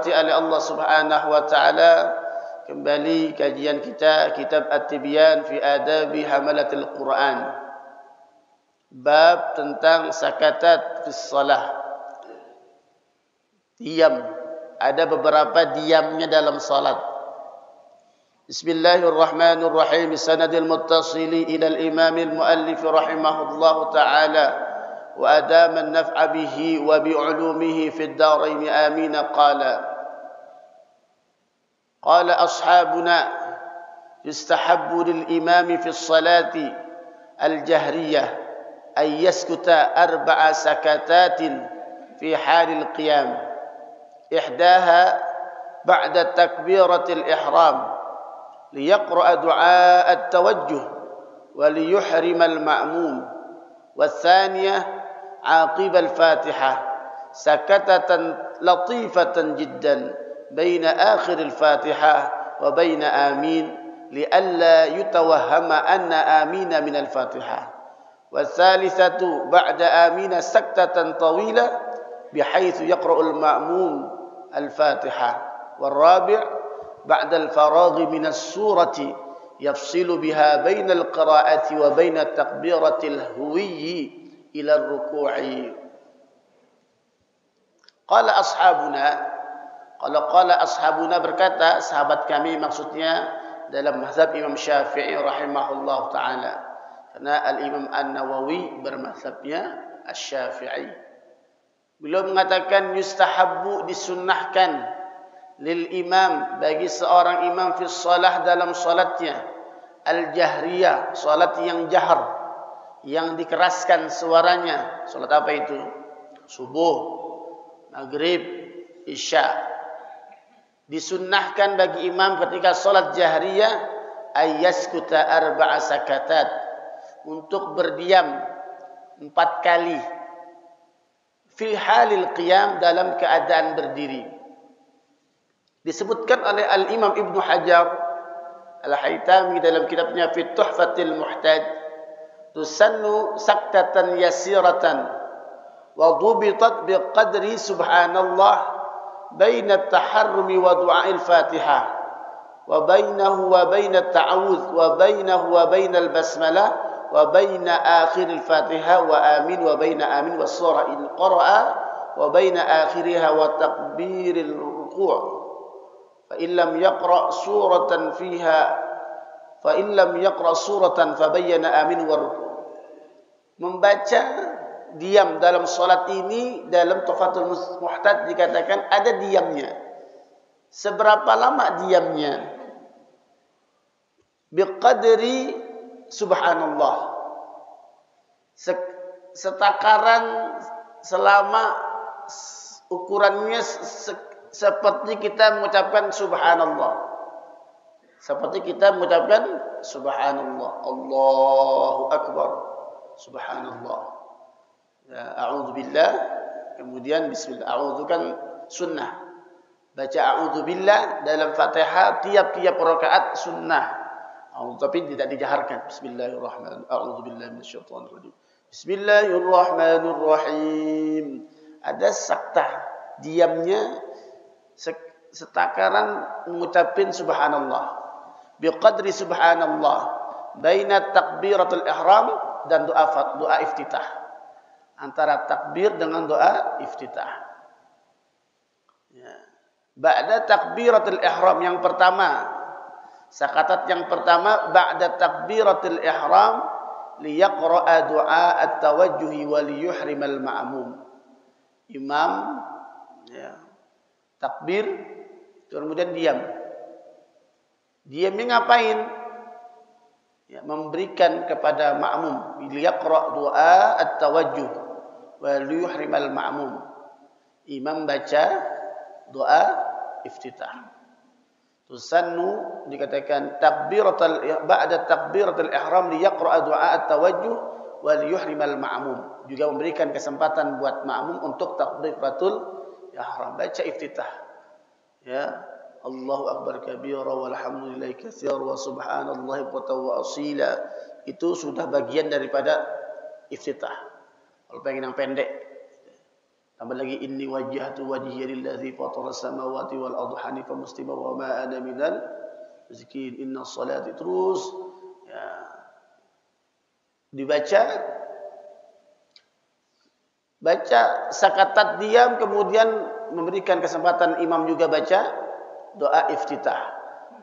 dirahmati oleh Allah Subhanahu wa taala, kembali kajian kita kitab At-Tibyan fi Adabi Hamalatil Quran. Bab tentang sakatat fi shalah. Diam. Ada beberapa diamnya dalam salat. Bismillahirrahmanirrahim. Sanadil muttasili ila al-imam al-muallif rahimahullahu ta'ala. وأدام النفع به وبعلومه في الدارين آمين. قال أصحابنا يستحب للإمام في الصلاة الجهرية أن يسكت 4 سكتات في حال القيام، إحداها بعد تكبيرة الإحرام ليقرأ دعاء التوجه وليحرم المأموم، والثانية عاقب الفاتحة سكتة لطيفة جدا بين آخر الفاتحة وبين آمين لئلا يتوهم أن آمين من الفاتحة، والثالثة بعد آمين سكتة طويلة بحيث يقرأ المأموم الفاتحة، والرابع بعد الفراغ من السورة يفصل بها بين القراءة وبين التكبيرة الهوي إلى الركوع. Qala ashabuna berkata sahabat kami, maksudnya dalam mazhab Imam Syafi'i rahimahullah ta'ala, karena al-Imam An-Nawawi bermazhabnya Asy-Syafi'i. Beliau mengatakan yustahabbu, disunnahkan, lil imam, bagi seorang imam fi shalah, dalam salatnya, al-jahriyah, salat yang jahar, yang dikeraskan suaranya. Salat apa itu? Subuh, maghrib, isya. Disunnahkan bagi imam ketika salat jahriyah ayyaskuta 4 sakatat, untuk berdiam 4 kali, fil halil qiyam, dalam keadaan berdiri. Disebutkan oleh al-Imam Ibnu Hajar Al-Haytami dalam kitabnya Fi Tuhfatil Muhtaj, tusannu saktatan yasiratan wa dhubitat biqadri subhanallah baina at-taharrumi wa du'a'il fatihah wa bainahu wa baina at-ta'awudz wa bainahu wa baina al-basmalah wa baina akhir al-fatihah wa amin wa baina amin wa surah in qara'a wa baina akhiriha wa takbiril ruku'. Fa in lam yaqra' suratan fiha fa in lam yaqra' suratan fabayyana amin wa ruku'. Membaca diam dalam salat ini dalam Tuhfatul Muhtaj dikatakan ada diamnya. Seberapa lama diamnya? Biqadri subhanallah, setakaran, selama ukurannya seperti kita mengucapkan subhanallah, seperti kita mengucapkan subhanallah, Allahu akbar, subhanallah, ya, a'udzubillah, kemudian bismillah. A'udzu kan sunnah, baca a'udzubillah dalam Fatihah tiap-tiap rakaat sunnah. Tapi tidak dijaharkan. Bismillahirrahmanirrahim. A'udzubillahi minasyaitonir rajim. Bismillahirrahmanirrahim. Ada saktah diamnya setakaran mengucapin subhanallah, biqadri subhanallah, baina takbiratul ihram dan doa iftitah, antara takbir dengan doa iftitah. Ya. Ba'da takbiratul ihram, yang pertama, sakatat yang pertama, ba'da takbiratul ihram liyaqra'a du'a at-tawajjuhi wa liyuhrimal ma'mum. Imam, ya, takbir, kemudian diam. Diamnya ngapain? Ya, memberikan kepada makmum, liyaqra' du'a at-tawajjuh wa liyuhrimal ma'mum. Imam baca doa iftitah. Tusannu, dikatakan ba'da takbiratul ihram liyaqra' du'a at-tawajjuh wa liyuhrimal ma'mum. Juga memberikan kesempatan buat makmum untuk takbiratul ihram, baca iftitah. Ya, Allahu akbar kabira walhamdulillahi katsira wa subhanallahi bukratan wa asila. Itu sudah bagian daripada iftitah. Kalau pengen yang pendek, Tambah lagi inni wajjahtu wajhiya lillazi fatara samawati wal ardi hanifan muslima wa ma ana minal musyrikin. Inna salati terus ya, dibaca sakatat diam, kemudian memberikan kesempatan imam juga baca doa iftitah.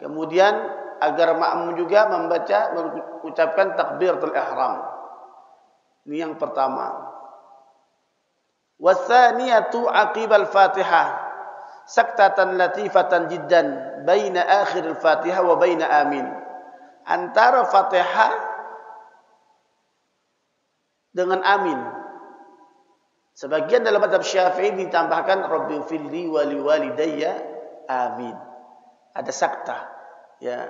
Kemudian agar makmum juga mengucapkan takbiratul ihram. Ini yang pertama. Watsaniyatu aqibal Fatihah saktatan latifatan jiddan baina akhir al-Fatihah wa baina amin. Antara Fatihah dengan amin. Sebagian dalam mazhab Syafi'i ditambahkan Rabbi firli wa liwalidayya amin. Ada sakta ya,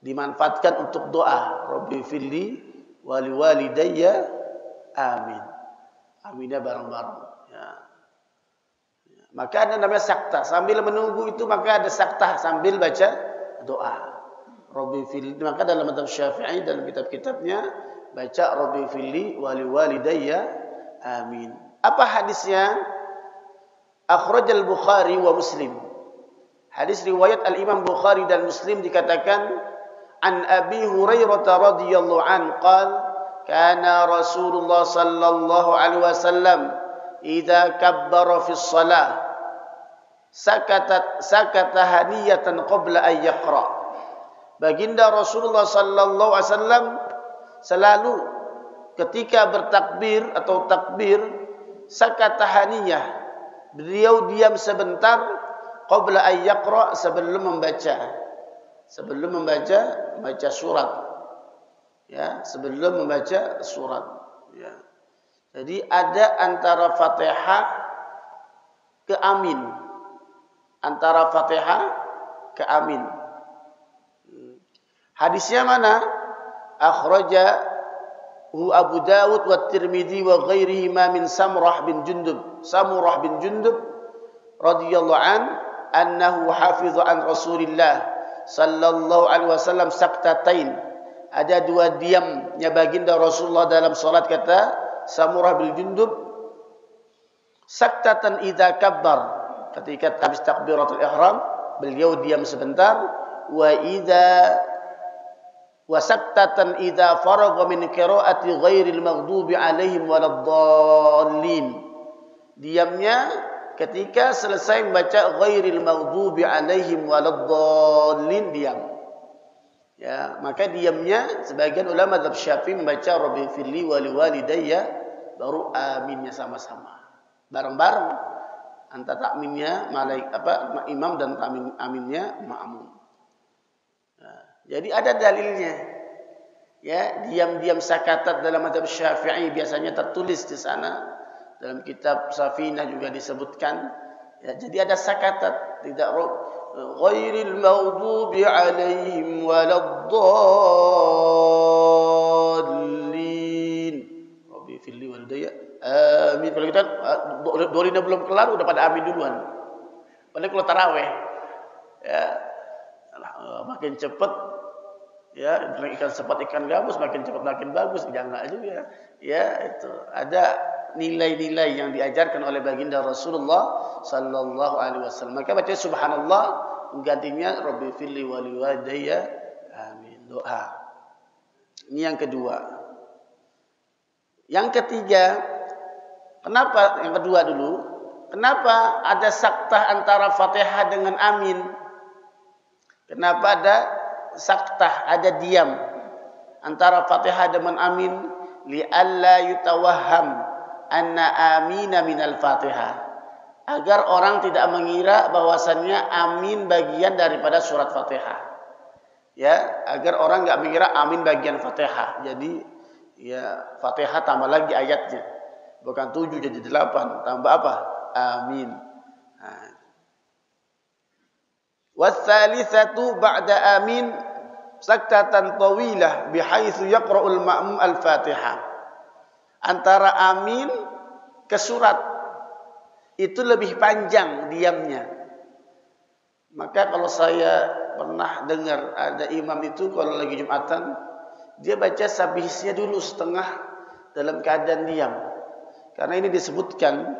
dimanfaatkan untuk doa Rabbi firli wa liwalidayya amin. Aminnya bareng-bareng ya. Maka ada namanya sakta. Sambil menunggu itu maka ada sakta sambil baca doa Rabbi firli. Maka dalam mazhab Syafi'i dalam kitab-kitabnya baca Rabbi firli wa liwalidayya amin. Apa hadisnya? Akhrajal Bukhari wa Muslim. Hadis riwayat Al-Imam Bukhari dan Muslim dikatakan an Abi Hurairah radhiyallahu an qala kana Rasulullah sallallahu alaihi wasallam idza kabbara fi shalah sakata haniyatan qabla an yaqra. Baginda Rasulullah sallallahu alaihi wasallam selalu ketika bertakbir atau takbir sakata haniyah, beliau diam sebentar qabla an yaqra, sebelum membaca surat ya, sebelum membaca surat ya. Jadi ada antara Fatihah ke amin, antara Fatihah ke amin. Hadisnya mana? Akhraja Abu Dawud wa Tirmidzi wa ghairihi ma min Samurah bin Jundub radhiyallahu an annahu hafiza an Rasulillah sallallahu alaihi wasallam saktatain. Ada dua diamnya baginda Rasulullah dalam salat, kata Samurah bin Jundub, saktatan idza kabbar, ketika habis takbiratul ihram beliau diam sebentar, wa saktatan idza faragha min qiraati ghairil maghdubi alaihim waladdallin. Diamnya ketika selesai membaca ghairil maghdubi alaihim waladdallin, diam. Ya, maka diamnya sebagian ulama mazhab Syafi'i membaca Rabbi firli wa liwalidayya, baru aminnya sama-sama. Bareng-bareng antara takminnya imam dan aminnya makmum. Jadi ada dalilnya. Ya, diam-diam sakatat dalam mazhab Syafi'i biasanya tertulis di sana. Dalam kitab Safinah juga disebutkan. Ya, jadi ada sakatat, tidak ghairil maghdubi alaihim waladdallin. Rabbi firli walidayya amin. Kalau kita dolina belum kelar udah pada amin duluan. Padahal kalau tarawih ya makin cepat ya, ikan sepat ikan gabus, makin cepat makin bagus, jangan juga ya. Itu ada nilai-nilai yang diajarkan oleh baginda Rasulullah sallallahu alaihi wasallam. Maka baca subhanallah, gantinya Rabbi firli wa liwalidayya amin, doa. Ini yang kedua. Yang ketiga, kenapa yang kedua dulu? Kenapa ada saktah antara Fatihah dengan amin? Kenapa ada saktah, ada diam antara Fatihah dengan amin? Li'alla yutawahham anna amina minal Fatihah, agar orang tidak mengira bahwasannya amin bagian daripada surat Fatihah. Ya, agar orang enggak mengira amin bagian Fatihah. Jadi ya Fatihah tambah lagi ayatnya. Bukan 7 jadi 8, tambah apa? Amin. Watsalisatu ba'da amin saktatan tawilah bihaitsu yaqra'ul ma'mum al-Fatihah. Antara amin ke surat itu lebih panjang diamnya. Maka kalau saya pernah dengar ada imam itu kalau lagi Jumatan, dia baca sabihnya dulu setengah dalam keadaan diam. Karena ini disebutkan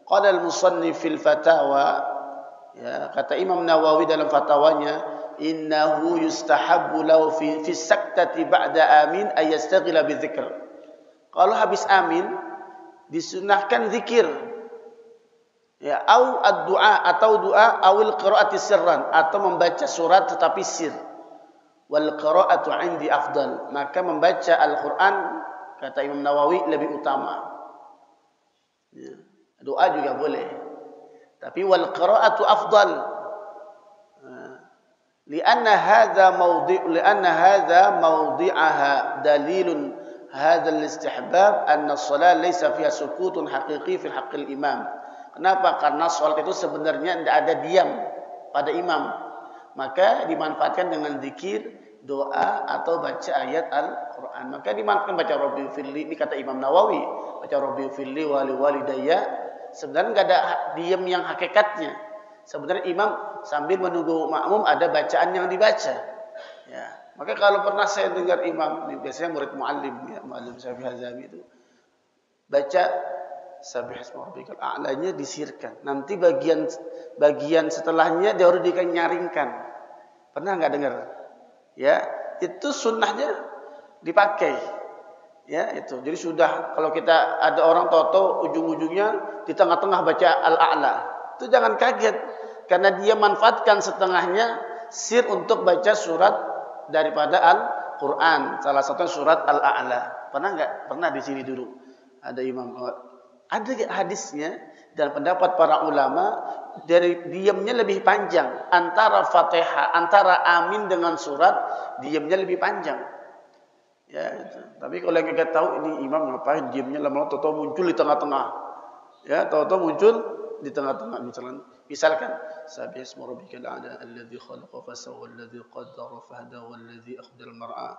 Qala al-musannif fil fatawa, ya, kata Imam Nawawi dalam fatwanya, innahu yustahabbu lahu fi saktati ba'da amin ay yastaghila bidzikr. Kalau habis amin disunahkan zikir, ya, au ad-du'a atau doa, awil qiraati sirran atau membaca surat tetapi sir. Wal qiraatu 'indi afdal, maka membaca Al-Qur'an kata Imam Nawawi lebih utama. Ya. Doa juga boleh, tapi wal qiraatu afdal. Lianna hadha mawdi'aha dalilun hadha al-istihbab anna as-salat laysa fiha sukutun haqiqi fi haqqil imam. Kenapa? Karena salat itu sebenarnya tidak ada diam pada imam. Maka dimanfaatkan dengan zikir, doa atau baca ayat Al-Qur'an. Maka dimanfaatkan baca Rabbi firli, ini kata Imam Nawawi, baca Rabbi firli wa li walidayya. Sebenarnya enggak ada diam yang hakikatnya. Sebenarnya imam sambil menunggu makmum ada bacaan yang dibaca. Ya. Maka kalau pernah saya dengar imam, biasanya murid muallim, ya, muallim Syafi'i Hazami itu baca Sabih isma rabbikal a'lanya disirkan. Nanti bagian setelahnya dia harus nyaringkan. Pernah enggak dengar? Ya, itu sunnahnya dipakai. Ya, itu. Jadi sudah kalau kita ada orang tahu ujung-ujungnya di tengah-tengah baca al-a'la. Itu jangan kaget karena dia manfaatkan setengahnya sir untuk baca surat daripada Al-Qur'an. Salah satu surat Al-A'la. Pernah enggak? Pernah di sini dulu. Ada imam, ada hadisnya dan pendapat para ulama dari diamnya lebih panjang antara Fatihah, antara amin dengan surat, diamnya lebih panjang. Ya, itu. Tapi kalau yang kita tahu ini imam ngapain diamnya lama-lama tahu muncul di tengah-tengah. Ya, tahu muncul di tengah-tengah misalkan sabih isma rabbikal a'la alladzi khalaqa fasawwa alladzi qaddara fahada walladzi akhdal mar'a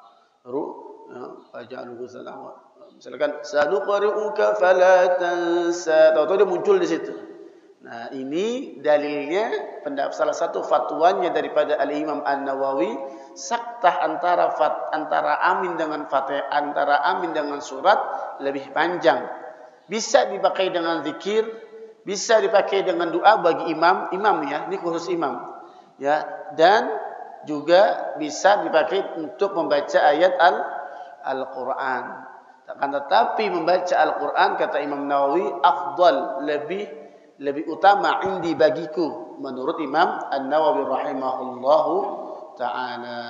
faj'alhu sana'a. Misalkan sanuqri'uka fala tansa, tahu dia muncul di situ. Nah, ini dalilnya salah satu fatwanya daripada Al-Imam An-Nawawi, saktah antara amin dengan Fatihah, antara amin dengan surat lebih panjang. Bisa dipakai dengan zikir, bisa dipakai dengan doa bagi imam ya, ini khusus imam. Ya, dan juga bisa dipakai untuk membaca ayat Al-Qur'an. Akan tetapi membaca Al-Qur'an kata Imam Nawawi afdal, lebih utama indi bagiku menurut Imam An-Nawawi rahimahullahu taala.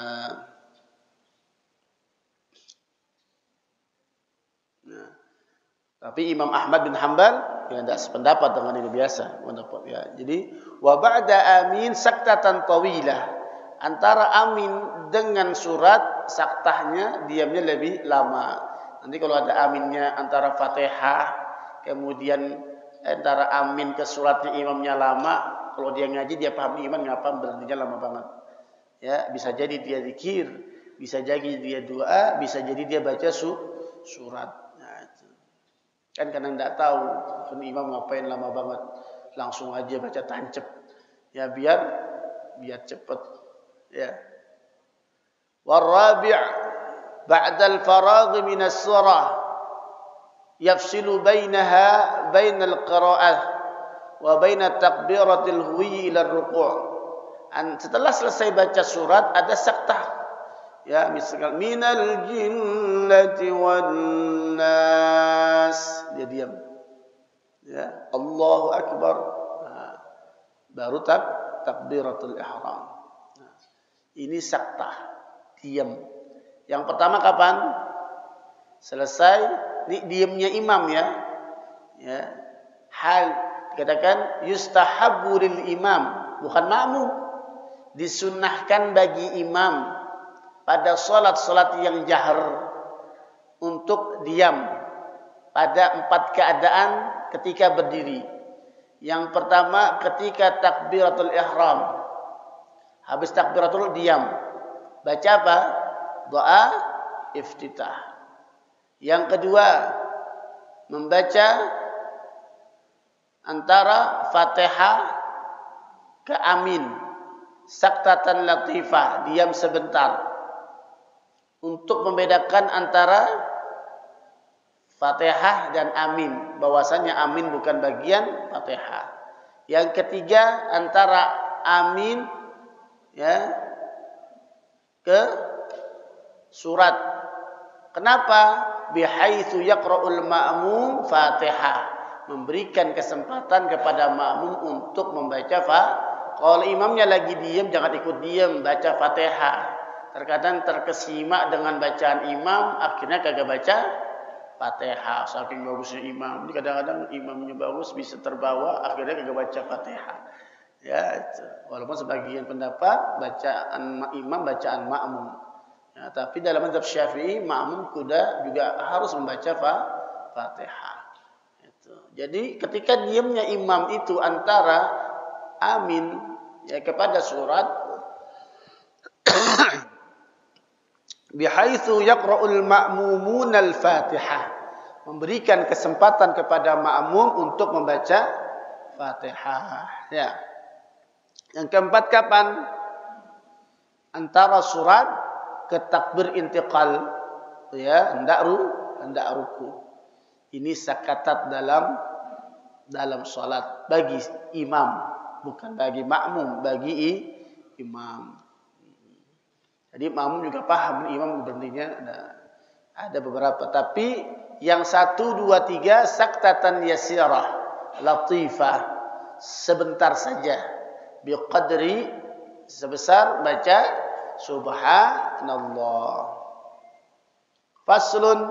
Nah, tapi Imam Ahmad bin Hanbal ya tidak sependapat dengan ini, biasa pendapat ya. Jadi wa ba'da amin saktatan tawilah, antara amin dengan surat saktahnya diamnya lebih lama. Nanti kalau ada aminnya antara Fatihah kemudian antara amin ke suratnya imamnya lama, kalau dia ngaji dia paham iman ngapa berhentinya lama banget. Ya, bisa jadi dia zikir, bisa jadi dia doa, bisa jadi dia baca surat. Nah, itu. Kan kadang enggak tahu kan imam ngapain lama banget. Langsung aja baca tancep. Ya biar cepat. Ya. Warabi' ba'da al-faragh min as-surah yafsilu bainaha bainal qira'ah wa bainat takbiratil huwi ila ar-ruku'. Setelah selesai baca surat ada saktah. Ya, misalkan minal jinnati wan nas, dia diam. Ya, Allahu akbar. Nah, baru takbiratul ihram. Nah, ini saktah, diam. Yang pertama kapan? Selesai diamnya imam ya. Ya. Hal dikatakan yustahabbu lil imam, bukan makmum. Disunnahkan bagi imam pada salat-salat yang jahar untuk diam pada 4 keadaan ketika berdiri. Yang pertama ketika takbiratul ihram. Habis takbiratul diam. Baca apa? Doa iftitah. Yang kedua, membaca antara Fatihah ke amin, saktatan latifah, diam sebentar, untuk membedakan antara Fatihah dan amin. Bahwasanya amin bukan bagian Fatihah. Yang ketiga antara amin ya ke surat. Kenapa? Bihaitsu yaqra'ul ma'mum Fatihah. Memberikan kesempatan kepada makmum untuk membaca kalau imamnya lagi diam, jangan ikut diam, baca Fatihah. Terkadang terkesima dengan bacaan imam, akhirnya kagak baca Fatihah. Saking bagusnya imam. Kadang-kadang imamnya bagus, bisa terbawa, akhirnya kagak baca Fatihah. Ya, itu. Walaupun sebagian pendapat bacaan imam bacaan makmum. Ya, tapi dalam mazhab Syafi'i makmum juga harus membaca Fatihah. Itu. Jadi ketika diamnya imam itu antara amin ya kepada surat bihaitsu yaqra'ul ma'mumun al-Fatihah, memberikan kesempatan kepada makmum untuk membaca Fatihah ya. Yang keempat kapan? Antara surat ke takbir intiqal ya, hendak ruku. Ini sakatat dalam salat bagi imam, bukan bagi makmum, bagi imam. Jadi makmum juga paham imam berhentinya ada beberapa, tapi yang 1 2 3 saktatan yasirah latifah, sebentar saja, biqadri sebesar baca subhanallah. Faslun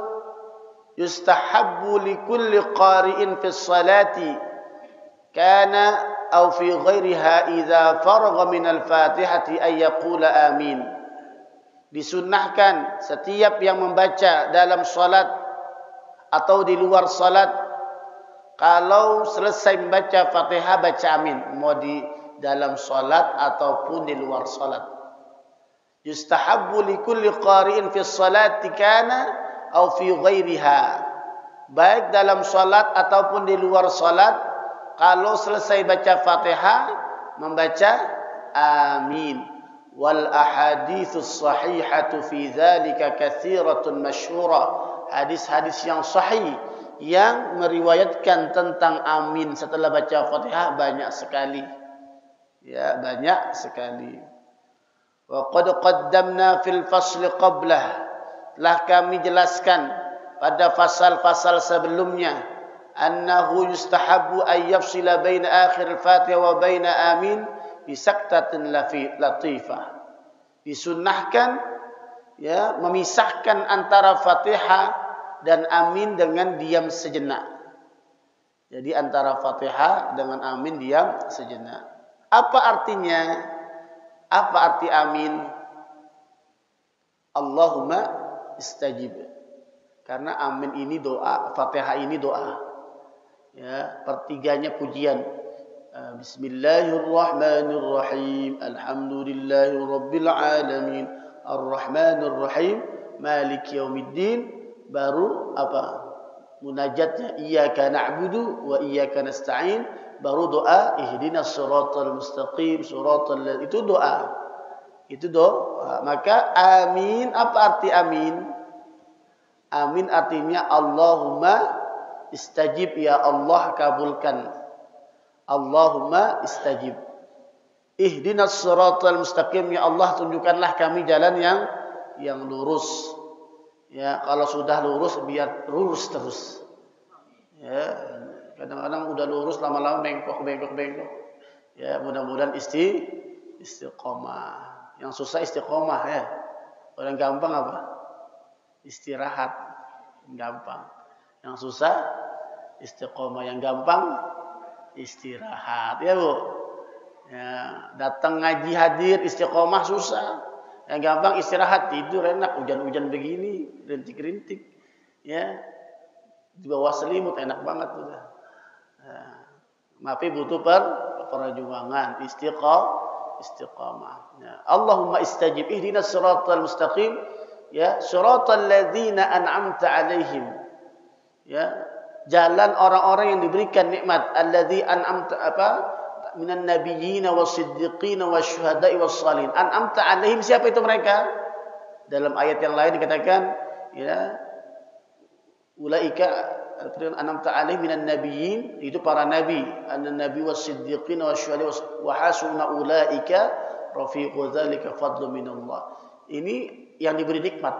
yustahabbu likulli qari'in fi sholati kana aw fi ghairiha idza faragha min al-Fatihati ay yaqula amin. Disunnahkan setiap yang membaca dalam salat atau di luar salat, kalau selesai membaca Fatihah baca amin, mau di dalam salat ataupun di luar salat. Yustahabbu likulli qari'in fi sholati kana aw fi ghairiha, baik dalam salat ataupun di luar salat, kalau selesai baca Fatihah membaca amin. Wal ahaditsus sahihatu fi dzalika katsiratun masyhura, hadis-hadis yang sahih yang meriwayatkan tentang amin setelah baca Fatihah banyak sekali ya, banyak sekali. Wa qad qaddamna fil fasl qablah, telah kami jelaskan pada fasal-fasal sebelumnya, annahu yustahabbu ay yafsila baina akhir al-Fatihah wa baina amin bi saktatin latifah. Disunnahkan ya memisahkan antara Fatihah dan amin dengan diam sejenak. Jadi antara Fatihah dengan amin diam sejenak. Apa artinya? Apa arti amin? Allahumma istajib. Karena amin ini doa, Fatihah ini doa. Ya, pertiganya pujian. Bismillahirrahmanirrahim. Alhamdulillahirabbil alamin. Arrahmanirrahim. Maliki yaumiddin. Baru apa? Munajatnya iyyaka na'budu wa iyyaka nasta'in. Baru doa ihdinas siratal mustaqim siratal ladzina, itu doa. Itu doa. Maka amin, apa arti amin? Amin artinya Allahumma istajib, ya Allah kabulkan. Allahumma istajib. Ihdinas siratal mustaqim, ya Allah tunjukkanlah kami jalan yang lurus. Ya, kalau sudah lurus biar lurus terus. Ya, kadang-kadang udah lurus lama-lama bengkok. Ya, mudah-mudahan istiqomah. Yang susah istiqomah ya. Orang gampang apa? Istirahat. Gampang. Yang susah istiqomah, yang gampang istirahat. Ya, Bu. Ya, datang ngaji hadir istiqomah susah. Yang gampang istirahat, tidur enak, hujan-hujan begini, rintik-rintik. Ya. Di bawah selimut enak banget udah. Nah, tapi butuh perjuangan, istiqamah. Ya. Allahumma istajib, ihdinas siratal mustaqim, ya, siratal ladzina an'amta 'alaihim. Ya, jalan orang-orang yang diberikan nikmat, alladzi an'amta minan nabiyyin wasiddiqin wasyuhada'i wassalihin. An'amta 'alaihim, siapa itu mereka? Dalam ayat yang lain dikatakan, ya, ulaika an'amta 'alaihim minan nabiyyin, itu para nabi, an-nabi was-siddiqin wasyuhada wa hasuna ulaika rafiqu dzalika fadlu minallah. Ini yang diberi nikmat.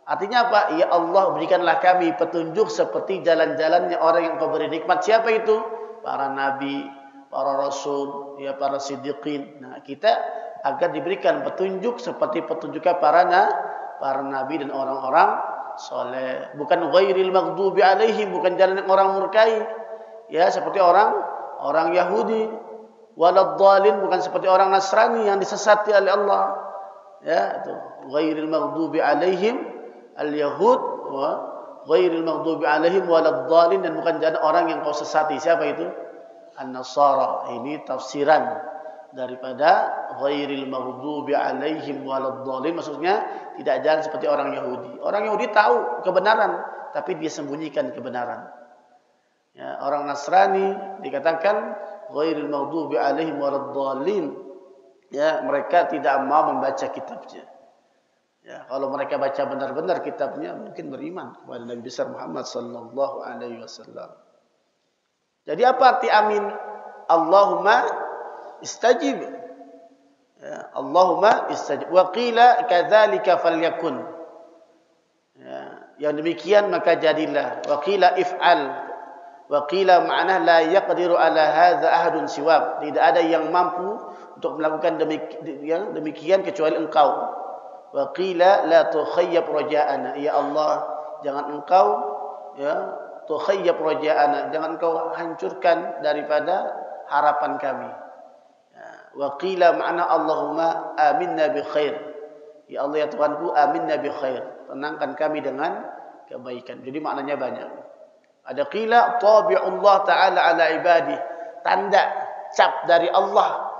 Artinya apa? Ya Allah, berikanlah kami petunjuk seperti jalan-jalannya orang yang Kau beri nikmat. Siapa itu? Para nabi, para rasul, ya para siddiqin. Nah, kita agar diberikan petunjuk seperti petunjuknya para nabi dan orang-orang soleh. Bukan ghairil maghdubi alaihim, bukan jalan yang orang murkai. Ya, seperti orang Yahudi. Waladdallin, bukan seperti orang Nasrani yang disesati oleh Allah. Ya, itu ghairil maghdubi alaihim al-yahud wa ghairil maghdubi alaihim waladdallin, dan bukan jalan orang yang kau sesati. Siapa itu? An-Nasara. Ini tafsiran daripada ghairil maghdubi alaihim waladdallin, maksudnya tidak jalan seperti orang Yahudi. Orang Yahudi tahu kebenaran tapi dia sembunyikan kebenaran. Ya, orang Nasrani dikatakan ghairil maghdubi alaihim waladdallin. Ya, mereka tidak mau membaca kitabnya. Ya, kalau mereka baca benar-benar kitabnya, mungkin beriman kepada Nabi besar Muhammad sallallahu alaihi wasallam. Jadi apa arti amin? Allahumma istajib. Ya, Allahumma istajib. Wa qila kadzalika falyakun. Ya, yang demikian maka jadilah. Wa qila if'al. Wa qila ma'nah la yaqdiru ala hadza ahadun siwak. Tidak ada yang mampu untuk melakukan demikian kecuali Engkau. Wa qila la tukhayyab raja'ana. Ya Allah, jangan Engkau ya tukhayyab raja'ana, jangan Engkau hancurkan daripada harapan kami. Ya, wa qila ma'na Allahumma aminna bi khair. Ya Allah ya Tuhanku, aminna bi khair. Tenangkan kami dengan kebaikan. Jadi maknanya banyak. Ada qila tabi'ullah ta'ala ala ibadih, tanda cap dari Allah.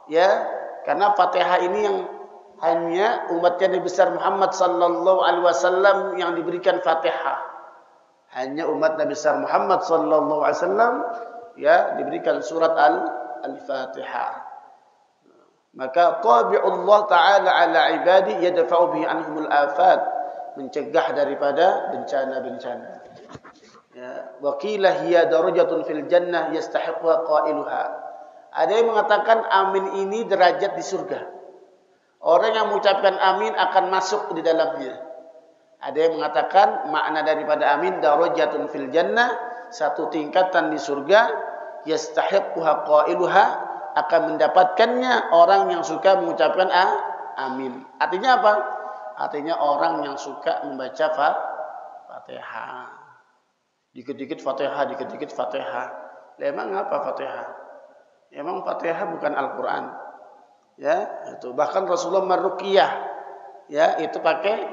Ya, karena Fatihah ini yang hanya umatnya Nabi besar Muhammad sallallahu alaihi wasallam yang diberikan Fatihah. Hanya umat Nabi besar Muhammad sallallahu alaihi wasallam ya diberikan surat Al-Fatihah. Maka tabi'ullah ta'ala ala ibadi yadfa'u bihi anhumul afat, mencegah daripada bencana-bencana. Ya, wa qila hiya darajatun fil jannah yastahiqqa qailuha. Ada yang mengatakan amin ini derajat di surga. Orang yang mengucapkan amin akan masuk di dalamnya. Ada yang mengatakan makna daripada amin darajatun fil jannah, satu tingkatan di surga, yastahiqquha qailuha, akan mendapatkannya orang yang suka mengucapkan amin. Artinya apa? Artinya orang yang suka membaca Fatihah. Dikit-dikit Fatihah, dikit-dikit Fatihah. Emang apa Fatihah? Emang Fatihah bukan Al-Qur'an. Ya, itu bahkan Rasulullah meruqyah ya itu pakai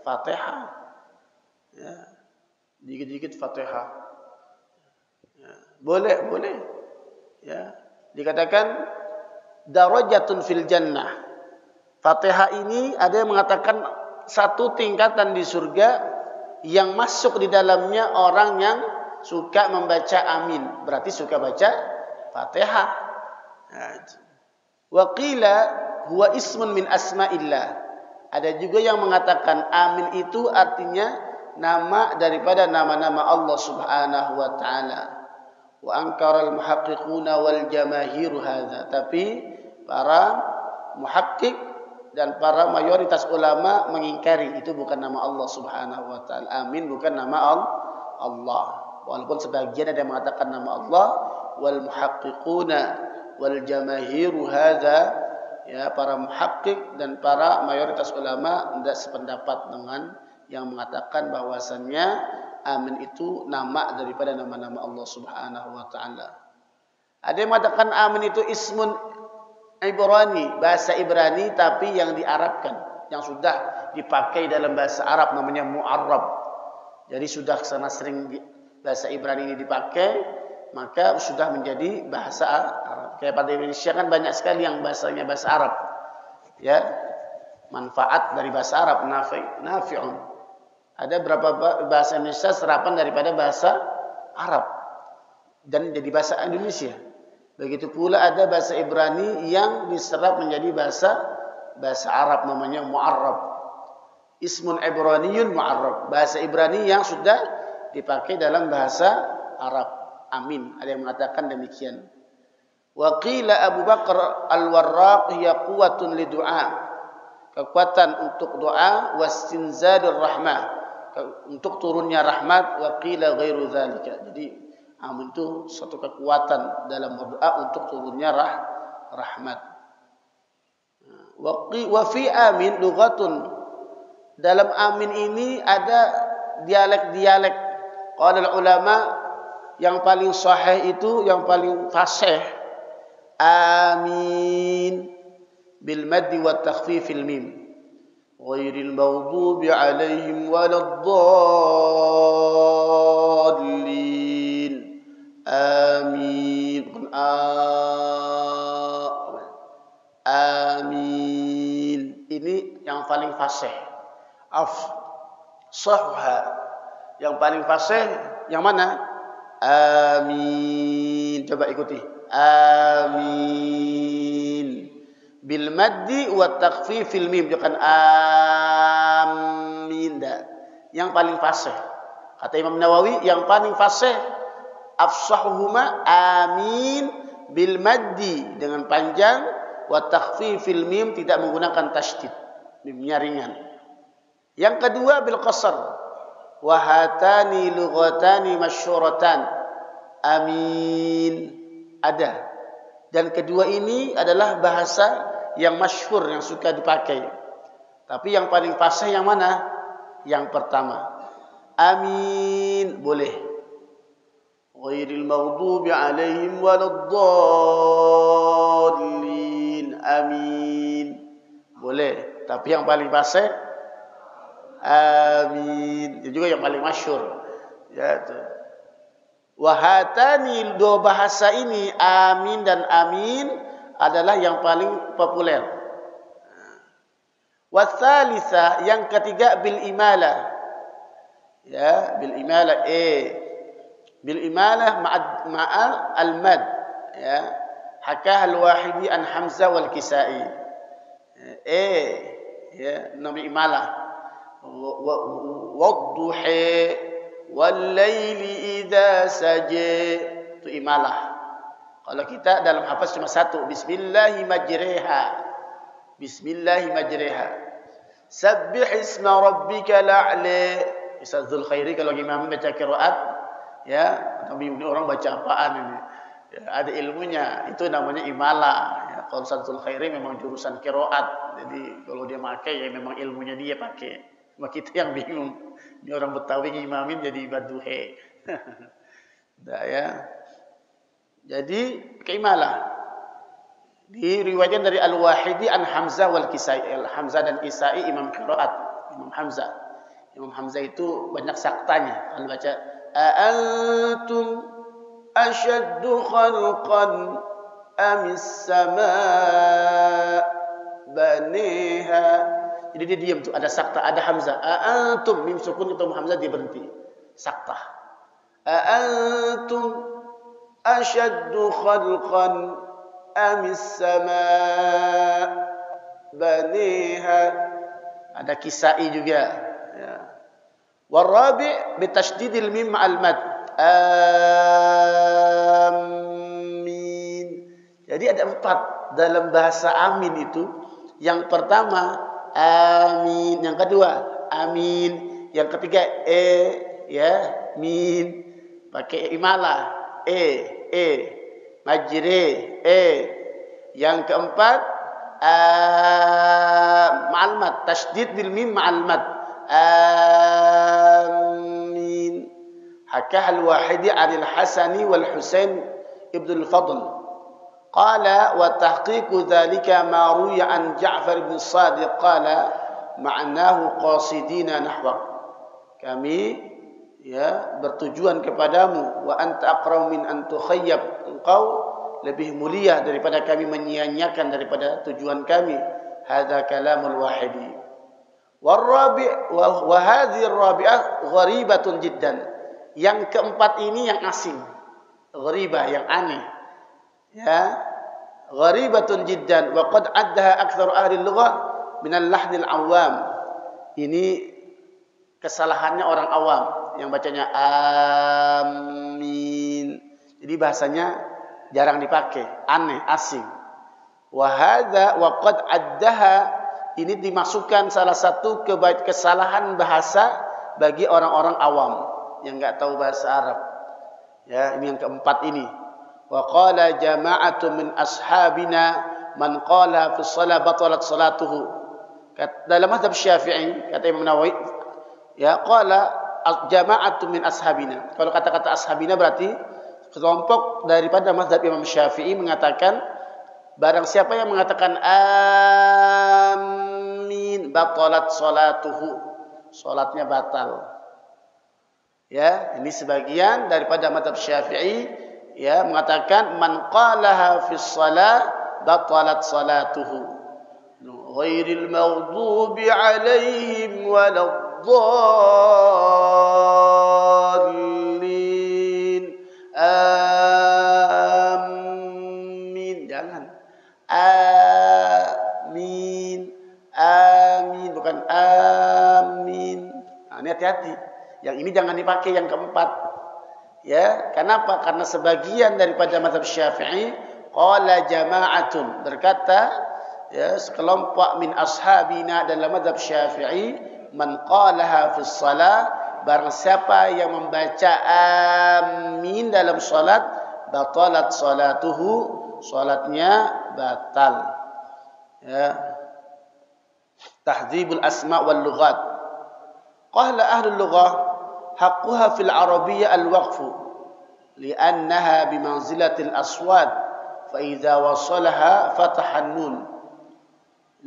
Fatihah. Ya, dikit-dikit Fatihah. Ya, boleh. Ya, dikatakan darajatun fil jannah. Fatihah ini ada yang mengatakan satu tingkatan di surga yang masuk di dalamnya orang yang suka membaca amin, berarti suka baca Fatihah. Nah, wa qila huwa ismun min asma'illah. Ada juga yang mengatakan amin itu artinya nama daripada nama-nama Allah Subhanahu wa taala. Wa ankara al-muhaqqiquna wal jamaahir hadza. Tapi para muhakkik dan para mayoritas ulama mengingkari itu bukan nama Allah Subhanahu wa taala. Amin bukan nama Allah. Walaupun sebagian ada yang mengatakan nama Allah, wal muhaqqiquna wal jamaahiru hadza, ya para muhakkik dan para mayoritas ulama tidak sependapat dengan yang mengatakan bahwasannya amin itu nama daripada nama-nama Allah Subhanahu wa taala. Ada yang mengatakan amin itu ismun Ibrani, bahasa Ibrani tapi yang diarabkan, yang sudah dipakai dalam bahasa Arab namanya mu'arrab. Jadi sudah sana sering bahasa Ibrani ini dipakai, maka sudah menjadi bahasa Arab. Kayak pada Indonesia kan banyak sekali yang bahasanya bahasa Arab. Ya, manfaat dari bahasa Arab nafi'un. Ada berapa bahasa Indonesia serapan daripada bahasa Arab dan jadi bahasa Indonesia. Begitu pula ada bahasa Ibrani yang diserap menjadi bahasa Arab namanya mu'arrab. Ismun Ibraniyun mu'arrab. Bahasa Ibrani yang sudah dipakai dalam bahasa Arab. Amin. Ada yang mengatakan demikian. Wa qila Abu Bakar al-Warraq hiya quwwatun li du'a. Kekuatan untuk doa, wastinzalir rahmah, untuk turunnya rahmat, wa qila ghairu dzalika. Jadi amin itu suatu kekuatan dalam berdoa untuk turunnya rahmat. Wa fi amin lughatun. Dalam amin ini ada dialek-dialek. Qala ulama yang paling sahih itu, yang paling fasih, amin bil maddi wa takhfifil mim ghairil maghdubi alaihim waladdallin. Amin. Amin. Ini yang paling fasih. Sahha. Yang paling fasih yang mana? Amin. Coba ikuti. Amin. Bil maddi wa takhfifil mim, bukan amin. Yang paling fasih. Kata Imam Nawawi, yang paling fasih afsahuhuma amin bil maddi dengan panjang, wa takhfifil mim tidak menggunakan tasydid, mimnya ringan. Yang kedua bil qasr, wa hatani lughatani masyhuratan. Amin ada. Dan kedua ini adalah bahasa yang masyhur, yang suka dipakai. Tapi yang paling fasih yang mana? Yang pertama. Amin boleh. Ghairil maghdubi alaihim waladdallin. Amin boleh. Tapi yang paling fasih amin. Itu juga yang paling masyhur. Ya itu. Wahatani, dua bahasa ini, amin dan amin, adalah yang paling populer. Wathalitha, yang ketiga bil imala. Ya, bil imala bil imala ma'al al-mad. Ya. Hakah al-Wahidi an Hamzah wal Kisai. Ya, nama imala. Wadduhi wal-laili idza saja, itu imalah. Kalau kita dalam hafaz cuma satu, bismillahi majriha. Bismillahi majriha. Sabbih isma rabbika la'la. Ustaz Zulkhairi kalau imam baca qiraat, ya, tapi ini orang baca apaan ini? Ya, ada ilmunya, itu namanya imalah. Ya, kalau Ustaz Zulkhairi memang jurusan qiraat. Jadi kalau dia pakai ya memang ilmunya dia pakai. Cuma kita yang bingung. Ini orang Betawi ngimamin jadi baduhe. Dah ya. Jadi keimalah. Diriwayatkan dari Al-Wahidi an Hamzah wal Kisai. Hamzah dan Kisai imam qiraat, Imam Hamzah. Imam Hamzah itu banyak saktanya. Kalau baca antum ashaddu khalqan amis sama' baniha. Jadi dia diam tuh, ada sakta, ada hamzah. Antum mim sukun ketemu hamzah dia berhenti. Sakta. Antum ashaddu khalqan amis sama' baniha. Ada Kisai juga. Ya. Warabi' bitasydidil mim ma'al mad. Amin. Jadi ada 4 dalam bahasa amin itu. Yang pertama amin, yang kedua amin, yang ketiga ya min pakai imalah majri yang keempat ma'al mad, tasydid bil mim ma'al mad. Amin. Hakah al-Wahidi 'anil Hasani wal Husain ibn al-Fadl. Qala wa tahqiqu dhalika ma ruya an Ja'far bin Shadiq qala ma'nahu qasidina nahwa. Kami ya bertujuan kepadamu, wa anta aqrabu min an tukhayyab, engkau lebih mulia daripada kami menyia-nyiakan daripada tujuan kami. Hadza kalamul Wahidi. Warabi' wa hadhihi ar-rabi'ah gharibatun jiddan. Yang keempat ini yang asing. Gharibah, yang aneh. Ya, gharibatun jiddan wa qad addaha aktsar ahli lughah min al-lahn al-awam. Ini kesalahannya orang awam, yang bacanya amin. Jadi bahasanya jarang dipakai, aneh, asing. Wa hadza wa qad addaha, ini dimasukkan salah satu kesalahan bahasa bagi orang-orang awam yang enggak tahu bahasa Arab. Ya, ini yang keempat ini. Wa qala jama'atu min ashabina man qala fi shalah batalat salatuhu. Dalam mazhab Syafi'i kata Imam Nawawi, ya qala jama'atu min ashabina. Kalau kata-kata ashabina berarti kelompok daripada mazhab Imam Syafi'i mengatakan barang siapa yang mengatakan amin batalat salatuhu, salatnya batal. Ya, ini sebagian daripada mazhab Syafi'i ya mengatakan man qalaha fi shalah batalat salatuhu. Ghairil maghdubi alaihim waladdallin. Amin. Jangan. Amin. Amin. Bukan amin. Nah, ini hati-hati. Yang ini jangan dipakai yang keempat. Ya, kenapa? Karena sebagian daripada mazhab Syafi'i qala jama'atun, berkata ya sekelompok min ashabina dalam mazhab Syafi'i man qalaha fi shalah, barang siapa yang membaca amin dalam salat batalat salatuhu, salatnya batal. Ya. Tahdzibul asma' wal lughat. Qala ahlul lughah haqquha fil arabiyyah al waqfu li'annaha bimanzilatil aswad fa idza wasalaha fataha an-nun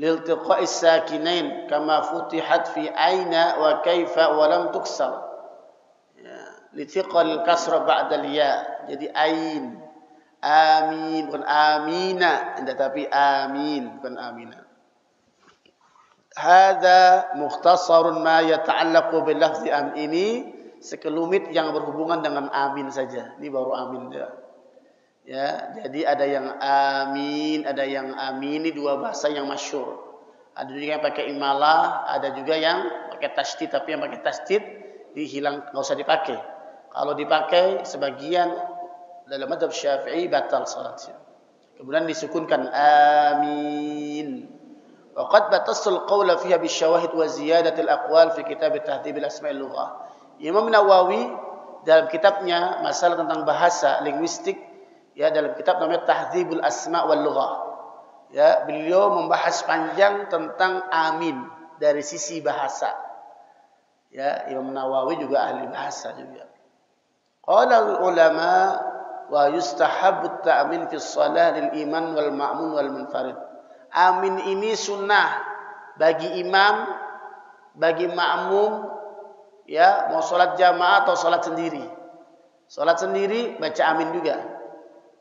liltiqa'is sakinain kama futihat fi aina wa kaifa wa lam tuksar, ya litiqal kasra ba'da al-ya, jadi ain. Amin bukan amina, tetapi amin bukan amina. Hadza mukhtasarun ma yata'allaqu bil lafzi am, ini sekelumit yang berhubungan dengan amin saja. Ini baru amin dia. Ya, jadi ada yang amin, ada yang amin, ini dua bahasa yang masyhur. Ada juga yang pakai imalah, ada juga yang pakai tasydid, tapi yang pakai tasydid dihilang, enggak usah dipakai. Kalau dipakai sebagian dalam mazhab Syafi'i batal salatnya. Kemudian disukunkan amin. Wa qad batasul qawla fiha bisyawahid wa ziyadatil aqwal fi kitab tahdhib al-asma'il lughah. Imam Nawawi dalam kitabnya masalah tentang bahasa linguistik, ya dalam kitab namanya Tahdzibul Asma' wal Lughah. Ya, beliau membahas panjang tentang amin dari sisi bahasa. Ya, Imam Nawawi juga ahli bahasa juga. Qala ulama wa yustahabbu at-ta'min fi shalah lil iman wal ma'mun wal munfarid. Amin ini sunnah bagi imam, bagi makmum, ya mau salat jamaah atau salat sendiri. Salat sendiri baca amin juga.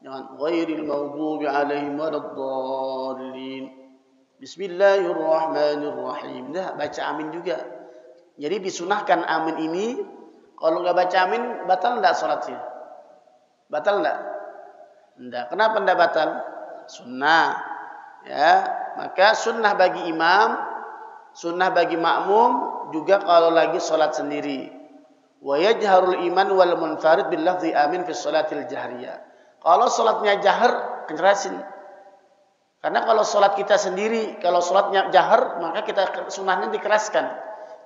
Jangan ghairil maghdubi alaihim waladdallin. Bismillahirrahmanirrahim. Dah baca amin juga. Jadi disunahkan amin ini. Kalau enggak baca amin batal enggak salatnya? Batal enggak? Enggak. Kenapa enggak batal? Sunnah. Ya, maka sunnah bagi imam, sunnah bagi makmum juga kalau lagi salat sendiri. Wa yajharul iman wal munfarid bil lafzi amin fi shalatil jahriyah. Kalau salatnya jahar, kerasin. Karena kalau salat kita sendiri, kalau salatnya jahar, maka kita sunnahnya dikeraskan.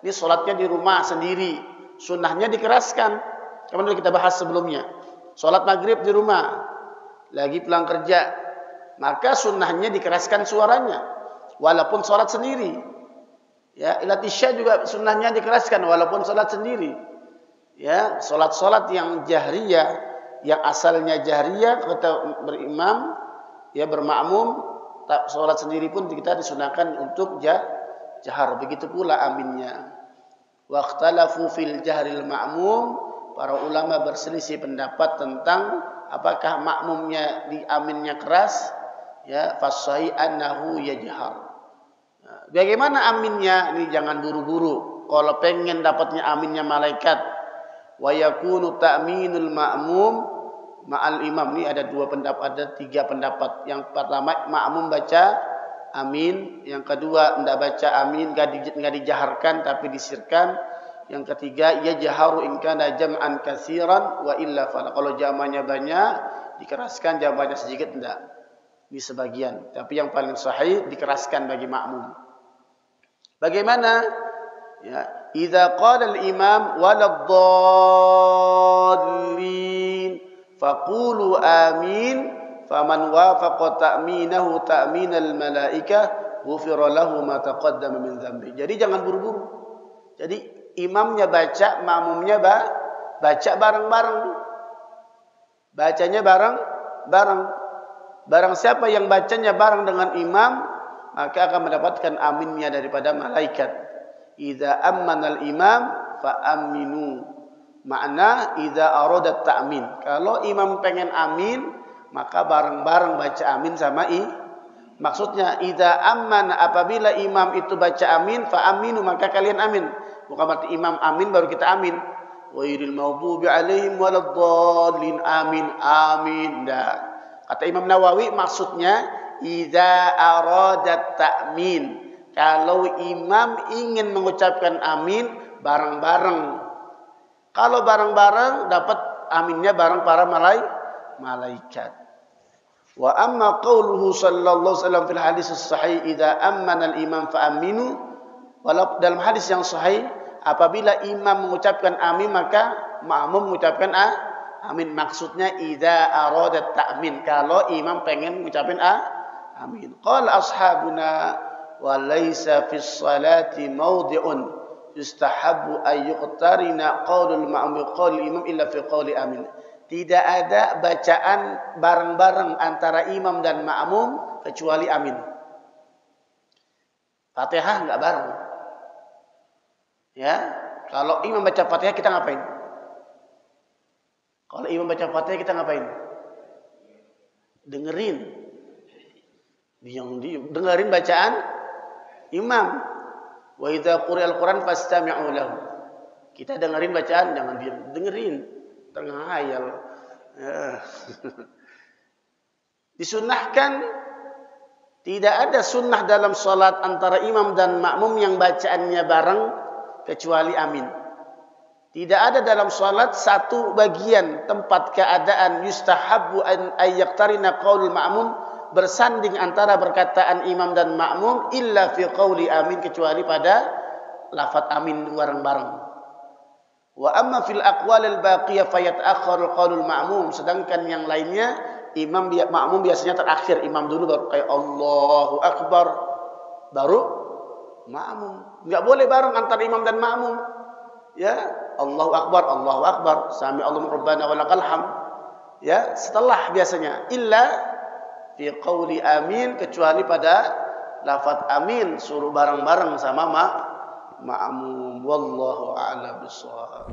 Ini salatnya di rumah sendiri, sunnahnya dikeraskan. Kemudian kita bahas sebelumnya. Salat maghrib di rumah, lagi pulang kerja, maka sunnahnya dikeraskan suaranya, walaupun salat sendiri. Ya, ilat isya juga sunnahnya dikeraskan, walaupun salat sendiri. Ya, salat-salat yang jahriyah, yang asalnya jahriyah kita berimam, ya bermakmum, salat sendiri pun kita disunahkan untuk jahar. Begitu pula aminnya. Waqtalafu fil jahril ma'mum, para ulama berselisih pendapat tentang apakah makmumnya di aminnya keras, ya fasai annahu yajhar. Bagaimana aminnya? Ini jangan buru-buru. Kalau pengen dapatnya aminnya malaikat, wa yakunu ta'minul ma'mum ma'al imam. Ini ada dua pendapat, ada tiga pendapat. Yang pertama makmum baca amin, yang kedua tidak baca amin, enggak dijaharkan tapi disirkan. Yang ketiga, yajharu in kana jam'an katsiran wa illa fala. Kalau jamannya banyak, dikeraskan, jamannya sedikit enggak. Di sebagian. Tapi yang paling sahih dikeraskan bagi makmum. Bagaimana? Ya, idza qala al-imam waladdallin faqulu amin faman wafaqa ta'minahu ta'minal malaikah ghufira lahu ma taqaddama min dzambi. Jadi jangan buru-buru. Jadi imamnya baca, makmumnya baca bareng-bareng. Bacanya bareng-bareng. Barang siapa yang bacanya bareng dengan imam, maka akan mendapatkan aminnya daripada malaikat. Idza ammanal imam fa aminu. Makna idza arada ta'min. Kalau imam pengen amin, maka bareng-bareng baca amin sama maksudnya idza amman, apabila imam itu baca amin fa aminu, maka kalian amin. Bukan berarti imam amin baru kita amin. Ghairil maghdubi alaihim waladdallin, amin amin. Nah, kata Imam Nawawi maksudnya idza arada ta'min. Kalau imam ingin mengucapkan amin bareng-bareng. Kalau bareng-bareng dapat aminnya bareng para malaikat. Wa amma qauluhu sallallahu alaihi wasallam fil hadis as-sahih idza ammana al-imam fa aminu. Walau dalam hadis yang sahih, apabila imam mengucapkan amin maka makmum mengucapkan amin. Maksudnya idza arada ta'min, kalau imam pengen mengucapkan amin. Qala ashabuna wa laisa fis salati mawdi'un yustahabbu ay yuqtarina qaulul ma'mum qaulul imam illa fi qauli amin. Tidak ada bacaan bareng-bareng antara imam dan makmum kecuali amin. Fatihah enggak bareng. Ya, kalau imam baca Fatihah kita ngapain? Kalau imam baca Fatihah kita ngapain? Dengerin. Dengerin bacaan imam. Wa idza quri'al Qur'an fastami'u lahu. Kita dengerin bacaan, jangan diam. Dengerin. Tengah hayal. Ya. Disunahkan, tidak ada sunnah dalam salat antara imam dan makmum yang bacaannya bareng kecuali amin. Tidak ada dalam salat satu bagian tempat keadaan yustahabbu an ayyaqtarina qaulul ma'mum, bersanding antara perkataan imam dan makmum illa fi qauli amin, kecuali pada lafaz amin bareng-bareng. Wa amma fil aqwalil baqiyah fayata'akhkharu qaulul ma'mum, sedangkan yang lainnya makmum biasanya terakhir, imam dulu baru kayak Allahu akbar baru makmum. Enggak boleh bareng antara imam dan makmum. Ya, Allahu akbar, sami Allahu rabbana walakal hamd. Ya, setelah biasanya illa fi qauli amin, kecuali pada lafaz amin suruh bareng-bareng sama makmum. Wallahu a'lam bishawab.